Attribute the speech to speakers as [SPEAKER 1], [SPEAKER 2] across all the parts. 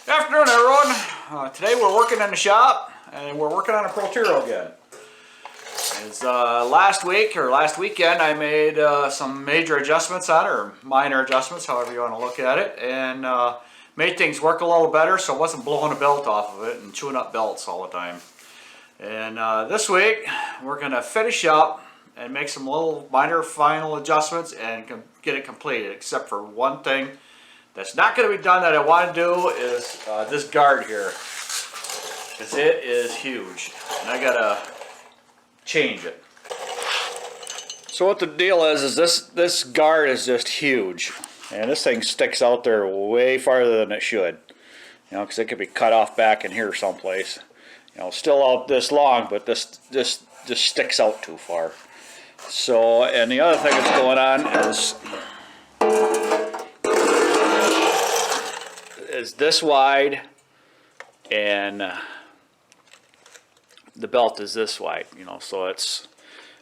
[SPEAKER 1] Afternoon, everyone. Today we're working in the shop, and we're working on a Protero again. As last weekend, I made some major adjustments on it, or minor adjustments, however you want to look at it, and made things work a little better, so it wasn't blowing a belt off of it and chewing up belts all the time. And this week, we're going to finish up and make some little minor final adjustments and get it completed, except for one thing that's not going to be done that I want to do is this guard here, because it is huge and I gotta change it. So what the deal is this guard is just huge, and this thing sticks out there way farther than it should, you know, because it could be cut off back in here someplace, you know, still out this long, but this just sticks out too far. So, and the other thing that's going on is this wide, and the belt is this wide, you know, so I'm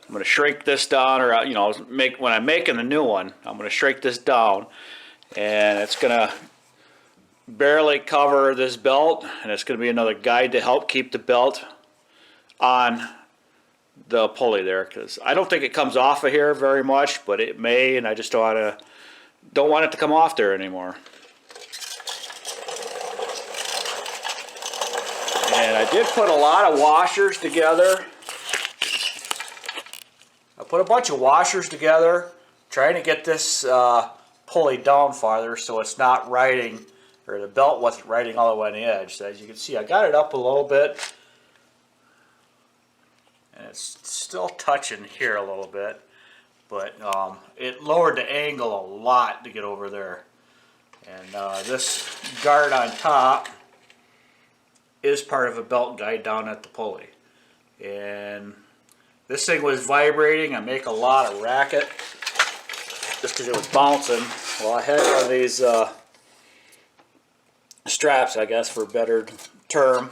[SPEAKER 1] going to shrink this down, or, you know, when I'm making the new one, I'm going to shrink this down, and it's going to barely cover this belt, and it's going to be another guide to help keep the belt on the pulley there, because I don't think it comes off of here very much, but it may, and I just don't want it to come off there anymore. And I did put a lot of washers together. I put a bunch of washers together, trying to get this pulley down farther so it's not riding, or the belt wasn't riding all the way on the edge. So as you can see, I got it up a little bit, and it's still touching here a little bit, but it lowered the angle a lot to get over there. And this guard on top is part of a belt guide down at the pulley, and this thing was vibrating. I make a lot of racket just because it was bouncing. Well, I had one of these straps, I guess for a better term,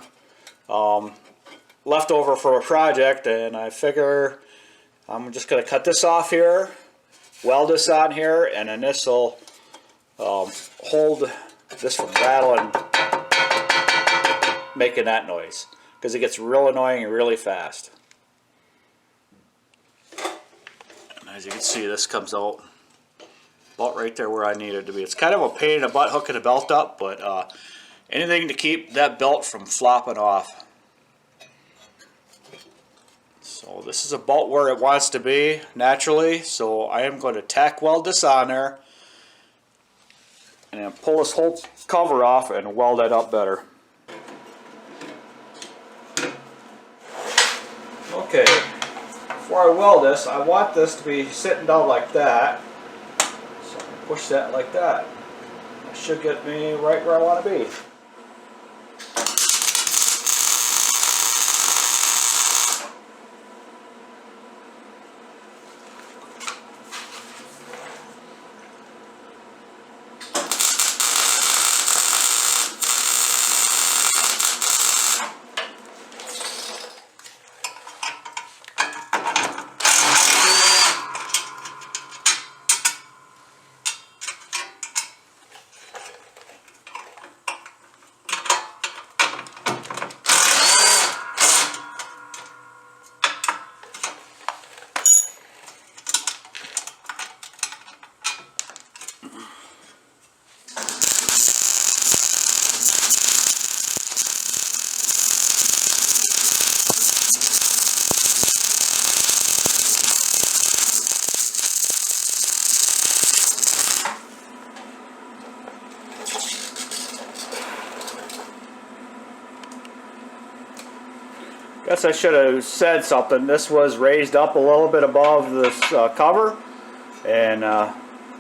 [SPEAKER 1] left over for a project, and I figure I'm just going to cut this off here, weld this on here, and then this will hold this from rattling, making that noise, because it gets real annoying and really fast. And as you can see, this comes out about right there where I need it to be. It's kind of a pain in the butt hooking the belt up, but anything to keep that belt from flopping off. So this is about where it wants to be naturally, so I am going to tack weld this on there and then pull this whole cover off and weld it up better. Okay, before I weld this, I want this to be sitting down like that, so I can push that like that. That should get me right where I want to be. Guess I should have said something. This was raised up a little bit above this cover, and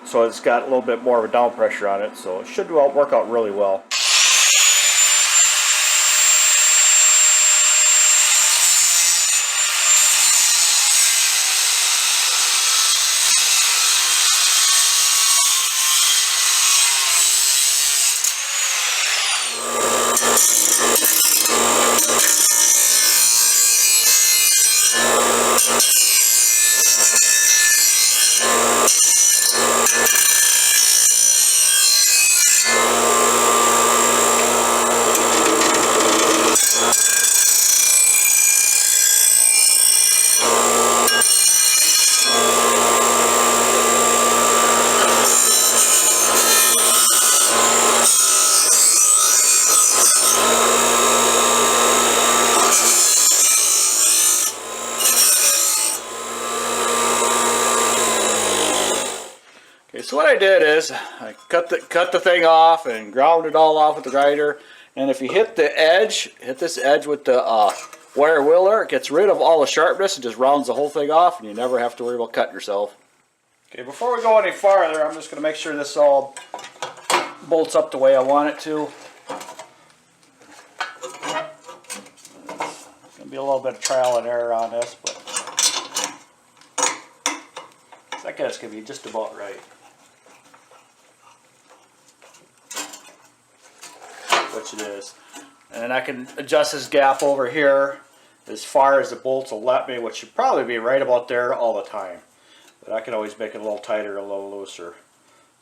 [SPEAKER 1] so it's got a little bit more of a down pressure on it, so it should work out really well. So what I did is I cut the thing off and ground it all off with the grinder. And if you hit the edge, hit this edge with the wire wheeler, it gets rid of all the sharpness and just rounds the whole thing off, and you never have to worry about cutting yourself. Okay, before we go any farther, I'm just going to make sure this all bolts up the way I want it to. It's going to be a little bit of trial and error on this, but I guess it's going to be just about right. Which it is. And I can adjust this gap over here as far as the bolts will let me, which should probably be right about there all the time. But I can always make it a little tighter, a little looser.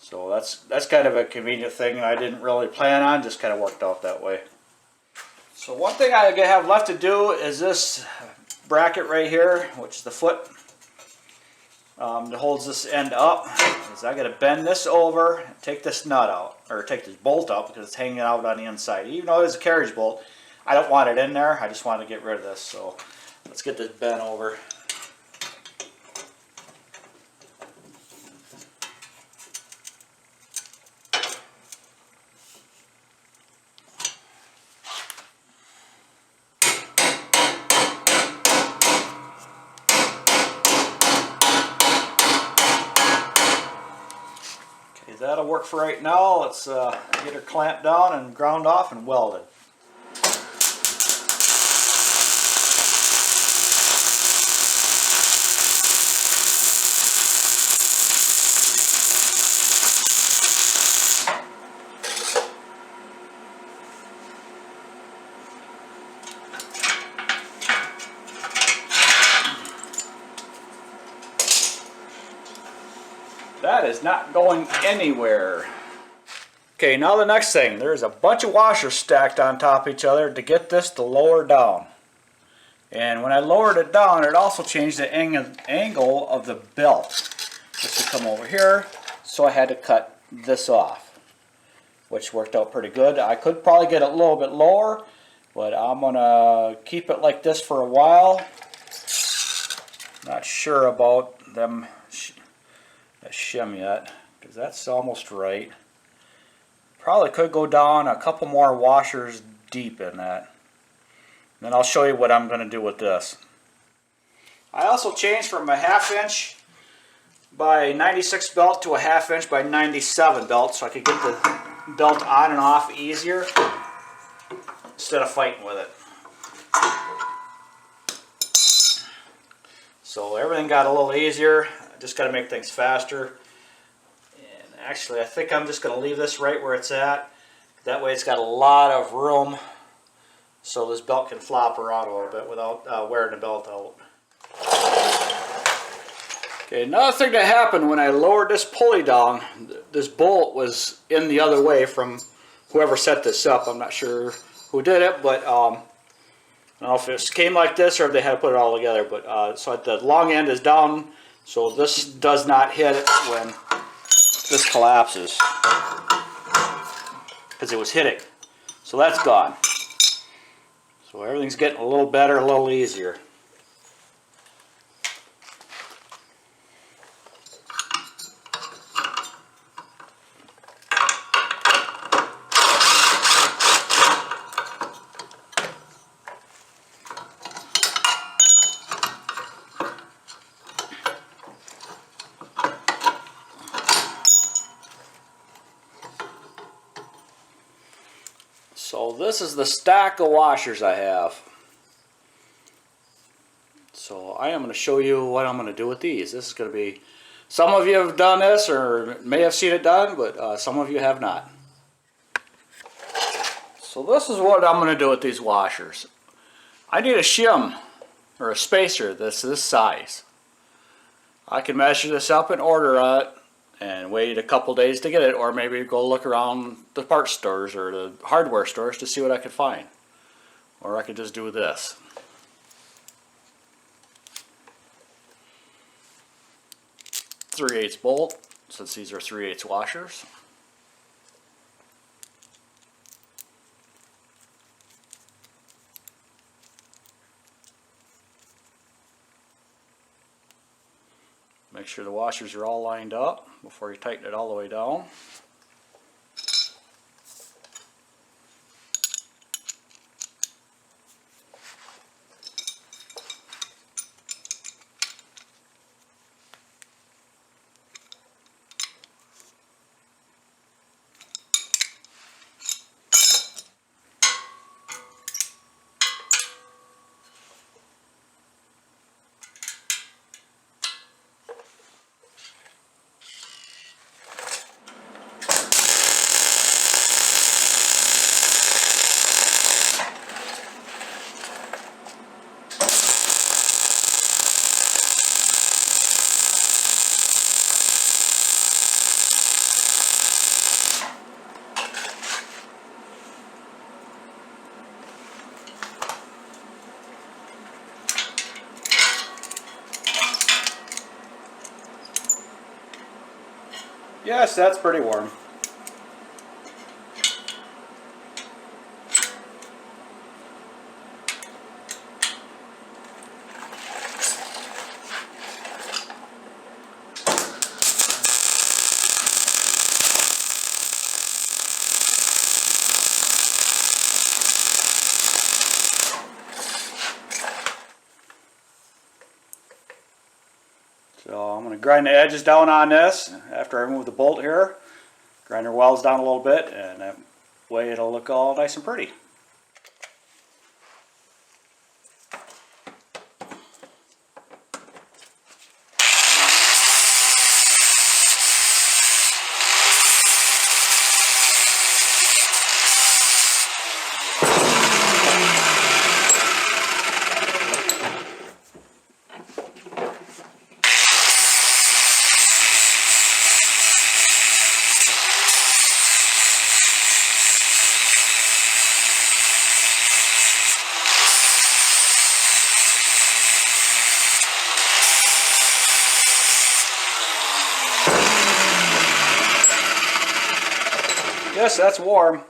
[SPEAKER 1] So that's kind of a convenient thing I didn't really plan on, just kind of worked out that way. So one thing I have left to do is this bracket right here, which is the foot that holds this end up. Is I got to bend this over, and take this nut out, or take this bolt out because it's hanging out on the inside. Even though it is a carriage bolt, I don't want it in there. I just want to get rid of this. So let's get this bent over. That'll work for right now. Let's get her clamped down and ground off and welded. That is not going anywhere. Okay, now the next thing. There's a bunch of washers stacked on top of each other to get this to lower down. And when I lowered it down, it also changed the angle of the belt. This would come over here, so I had to cut this off, which worked out pretty good. I could probably get it a little bit lower, but I'm going to keep it like this for a while. Not sure about them that shim yet, because that's almost right. Probably could go down a couple more washers deep in that. Then I'll show you what I'm going to do with this. I also changed from a 1/2 inch by 96 belt to a 1/2 inch by 97 belt, so I could get the belt on and off easier instead of fighting with it. So everything got a little easier. Just got to make things faster. And actually, I think I'm just going to leave this right where it's at. That way it's got a lot of room so this belt can flop around a little bit without wearing the belt out. Okay, another thing that happened when I lowered this pulley down, this bolt was in the other way from whoever set this up. I'm not sure who did it, but I don't know if it came like this or if they had to put it all together. But so the long end is down, so this does not hit it when this collapses, because it was hitting. So that's gone. So everything's getting a little better, a little easier. So this is the stack of washers I have. So I am going to show you what I'm going to do with these. This is going to be, some of you have done this or may have seen it done, but some of you have not. So this is what I'm going to do with these washers. I need a shim or a spacer that's this size. I can measure this up and order it and wait a couple days to get it, or maybe go look around the parts stores or the hardware stores to see what I can find. Or I could just do this. 3/8 bolt, since these are 3/8 washers. Make Make sure the washers are all lined up before you tighten it all the way down. Yes, that's pretty warm. So I'm going to grind the edges down on this after I remove the bolt here. Grind the welds down a little bit, and that way it'll look all nice and pretty. Yes, that's warm.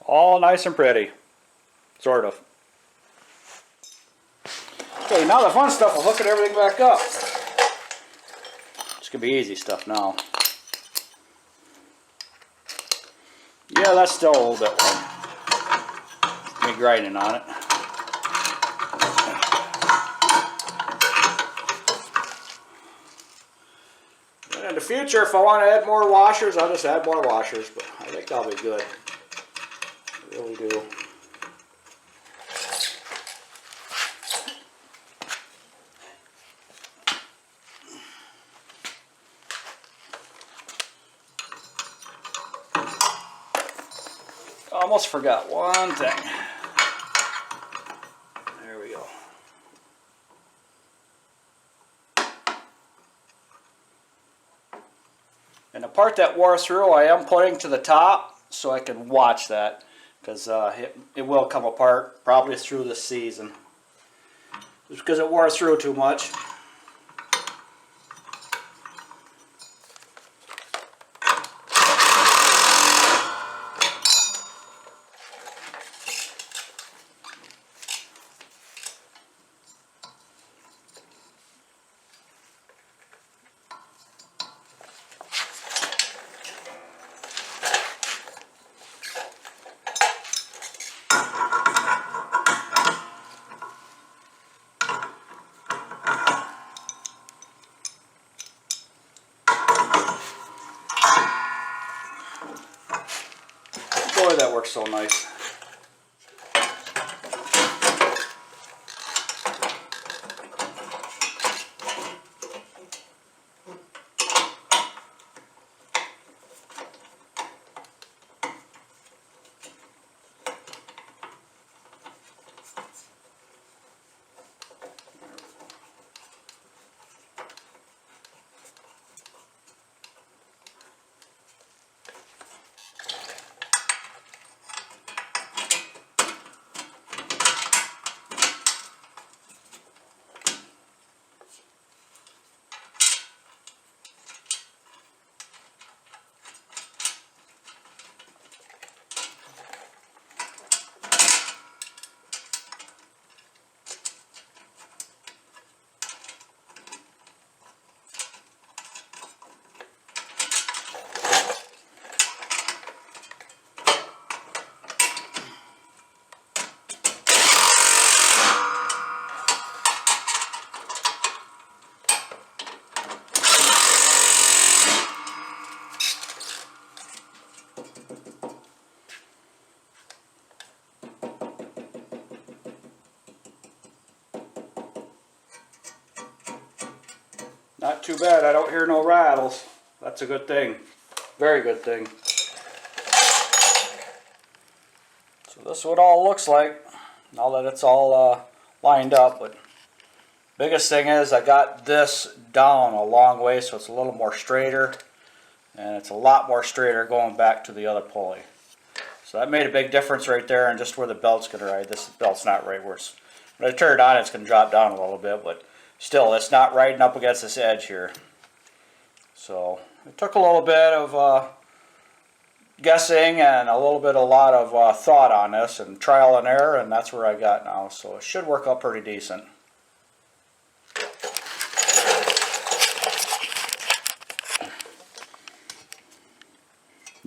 [SPEAKER 1] All nice and pretty. Sort of. Okay, now the fun stuff will hook everything back up. It's gonna be easy stuff now. Yeah, that's still a little bit warm. Me grinding on it. And in the future, if I want to add more washers, I'll just add more washers, but I think that'll be good. I really do. Almost forgot one thing. There we go. And the part that wore through, I am putting to the top so I can watch that, because it will come apart probably through the season. Just because it wore through too much. Boy, that works so nice. Not too bad. I don't hear no rattles. That's a good thing. Very good thing. So this is what it all looks like now that it's all lined up. But biggest thing is I got this down a long way, so it's a little more straighter, and it's a lot more straighter going back to the other pulley. So that made a big difference right there, and just where the belt's going to ride. This belt's not right where it's. When I turn it on, it's going to drop down a little bit, but still, it's not riding up against this edge here. So it took a little bit of guessing and a lot of thought on this and trial and error, and that's where I got now. So it should work out pretty decent.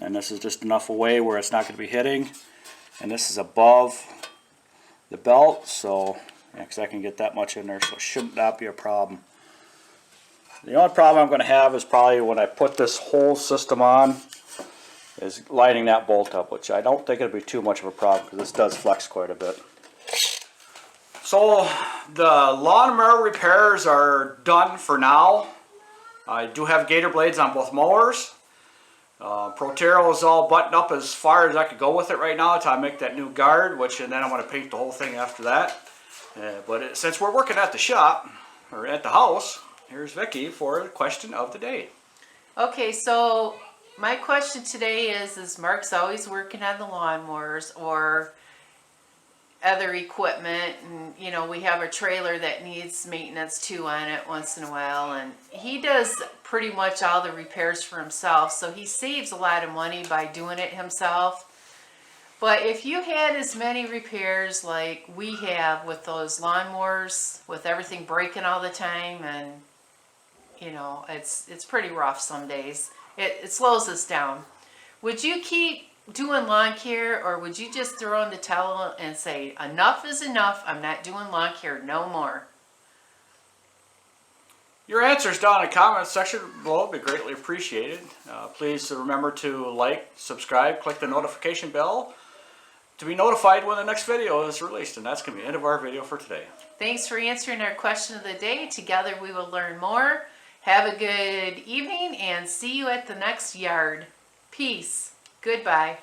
[SPEAKER 1] And this is just enough away where it's not going to be hitting, and this is above the belt, so because I can get that much in there, so it should not be a problem. The only problem I'm going to have is probably when I put this whole system on, is lining that bolt up, which I don't think it'll be too much of a problem because this does flex quite a bit. So the lawnmower repairs are done for now. I do have gator blades on both mowers. Protero is all buttoned up as far as I could go with it right now until I make that new guard, and then I want to paint the whole thing after that. Since we're working at the shop, or at the house, here's Vicki for the question of the day. Okay, so my question today is Mark's always working on the lawnmowers or other equipment, and you know, we have a trailer that needs maintenance too on it once in a while, and he does pretty much all the repairs for himself, so he saves a lot of money by doing it himself. But if you had as many repairs like we have with those lawnmowers, with everything breaking all the time, and you know, it's pretty rough some days. It slows us down. Would you keep doing lawn care, or would you just throw in the towel and say, enough is enough, I'm not doing lawn care no more? Your answers down in the comments section below would be greatly appreciated. Please remember to like, subscribe, click the notification bell to be notified when the next video is released. And that's going to be the end of our video for today. Thanks for answering our question of the day. Together we will learn more. Have a good evening and see you at the next yard. Peace. Goodbye.